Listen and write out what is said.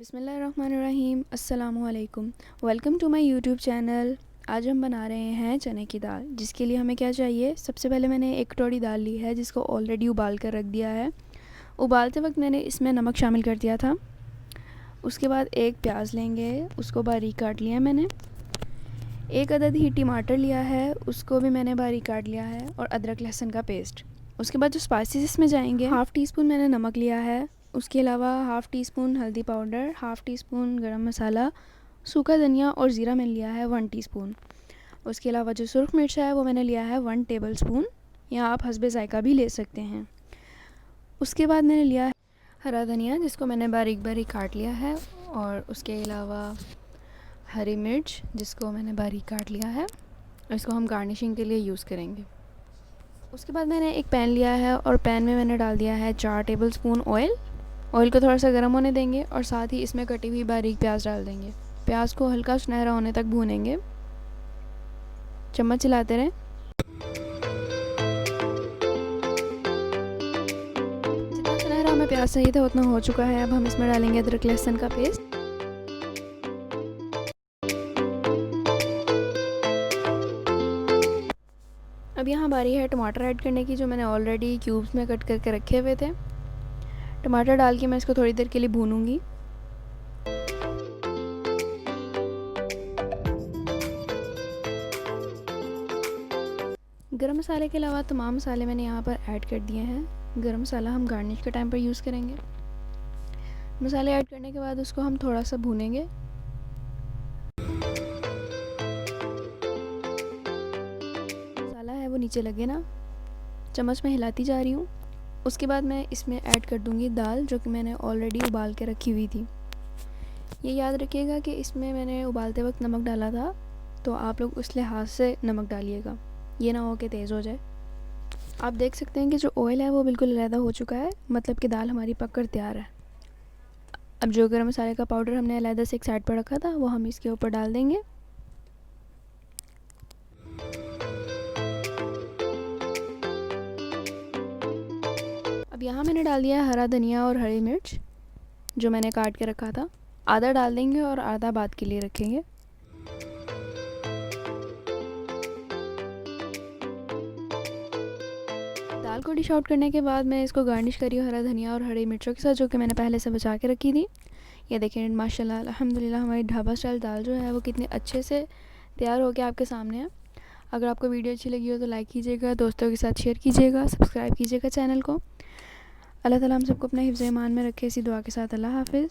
बिस्मिल्लाहिर्रहमानिर्रहीम। अस्सलामुअलैकुम। Welcome to my YouTube channel. आज हम बना रहे हैं चने की दाल, जिसके लिए हमें क्या चाहिए। सबसे पहले मैंने एक कटोरी दाल ली है, जिसको ऑलरेडी उबाल कर रख दिया है। उबालते वक्त मैंने इसमें नमक शामिल कर दिया था। उसके बाद एक प्याज लेंगे, उसको बारीक काट लिया मैंने। एक अदद ही टमाटर लिया है, उसको भी मैंने बारीक काट लिया है, और अदरक लहसुन का पेस्ट। उसके बाद जो स्पाइसेस इसमें जाएंगे, हाफ़ टी स्पून मैंने नमक लिया है। उसके अलावा हाफ़ टी स्पून हल्दी पाउडर, हाफ़ टी स्पून गरम मसाला, सूखा धनिया और ज़ीरा मैंने लिया है 1 टीस्पून। उसके अलावा जो सुरख मिर्च है वो मैंने लिया है 1 टेबल स्पून, या आप हस्बे ज़ायका भी ले सकते हैं। उसके बाद मैंने लिया है हरा धनिया, जिसको मैंने बारीक बारीक काट लिया है, और उसके अलावा हरी मिर्च, जिसको मैंने बारीक काट लिया है। इसको हम गार्निशिंग के लिए यूज़ करेंगे। उसके बाद मैंने एक पैन लिया है, और पैन में मैंने डाल दिया है 4 टेबल स्पून ऑयल। ऑयल को थोड़ा सा गर्म होने देंगे, और साथ ही इसमें कटी हुई बारीक प्याज डाल देंगे। प्याज को हल्का सुनहरा होने तक भूनेंगे, चम्मच चलाते रहें। जितना सुनहरा हमें प्याज चाहिए था उतना हो चुका है। अब हम इसमें डालेंगे अदरक लहसुन का पेस्ट। अब यहाँ बारी है टमाटर ऐड करने की, जो मैंने ऑलरेडी क्यूब्स में कट करके रखे हुए थे। टमाटर डाल के मैं इसको थोड़ी देर के लिए भूनूंगी। गरम मसाले के अलावा तमाम मसाले मैंने यहाँ पर ऐड कर दिए हैं। गरम मसाला हम गार्निश के टाइम पर यूज़ करेंगे। मसाले ऐड करने के बाद उसको हम थोड़ा सा भूनेंगे। मसाला है वो नीचे लगे ना, चम्मच में हिलाती जा रही हूँ। उसके बाद मैं इसमें ऐड कर दूँगी दाल, जो कि मैंने ऑलरेडी उबाल के रखी हुई थी। ये याद रखिएगा कि इसमें मैंने उबालते वक्त नमक डाला था, तो आप लोग उस लिहाज से नमक डालिएगा, ये ना हो कि तेज़ हो जाए। आप देख सकते हैं कि जो ऑयल है वो बिल्कुल अलहदा हो चुका है, मतलब कि दाल हमारी पक कर तैयार है। अब जो गरम मसाले का पाउडर हमने अलहदा से एक साइड पर रखा था, वो हम इसके ऊपर डाल देंगे। अब यहाँ मैंने डाल दिया है हरा धनिया और हरी मिर्च, जो मैंने काट के रखा था। आधा डाल देंगे और आधा बाद के लिए रखेंगे। दाल को डिश आउट करने के बाद मैं इसको गार्निश करी हूँ हरा धनिया और हरी मिर्चों के साथ, जो कि मैंने पहले से बचा के रखी थी। ये देखें, माशाल्लाह अल्हम्दुलिल्लाह हमारी ढाबा स्टाइल दाल जो है वो कितने अच्छे से तैयार हो के आपके सामने है। अगर आपको वीडियो अच्छी लगी हो तो लाइक कीजिएगा, दोस्तों के साथ शेयर कीजिएगा, सब्सक्राइब कीजिएगा चैनल को। अल्लाह ताला हम सबको अपने हिफ्ज़-ए-ईमान में रखे। इसी दुआ के साथ अल्लाह हाफ़िज़।